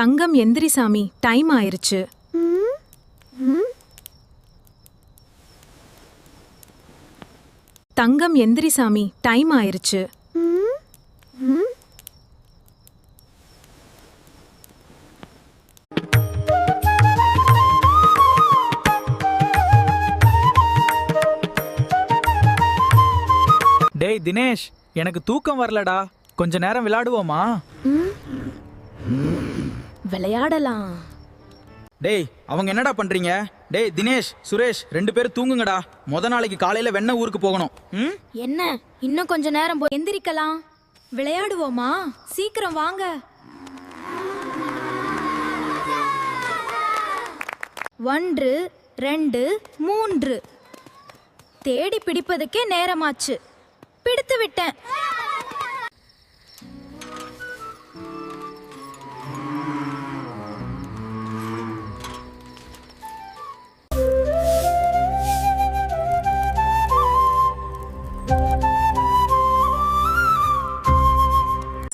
தங்கம் எந்திரி சாமி, டைம் ஆயிருச்சு. தங்கம் எந்திரி சாமி, டைம் ஆயிருச்சு. டேய் தினேஷ், எனக்கு தூக்கம் வரலடா. கொஞ்ச நேரம் விளையாடுவோமா? விளையாடலாம். டேய் அவங்க என்னடா பண்றீங்க? டேய் தினேஷ், சுரேஷ் 2 பேரும் தூங்குங்கடா. நாளைக்கு காலையில வெண்ணெய் ஊருக்கு போகணும். என்ன இன்னும் கொஞ்ச நேரம் எந்திரிக்கலாம். விளையாடுவோமா? சீக்கிரம் வாங்க. 1 2 3 தேடி பிடிப்பதுக்கே நேரமாச்சு. பிடித்து விட்டேன்.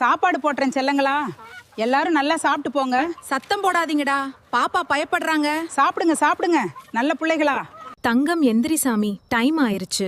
சாப்பாடு போட்டுறேன் செல்லங்களா, எல்லாரும் நல்லா சாப்பிட்டு போங்க. சத்தம் போடாதீங்கடா, பாப்பா பயப்படுறாங்க. சாப்பிடுங்க சாப்பிடுங்க நல்ல பிள்ளைகளா. தங்கம் எந்திரி சாமி, டைம் ஆயிருச்சு.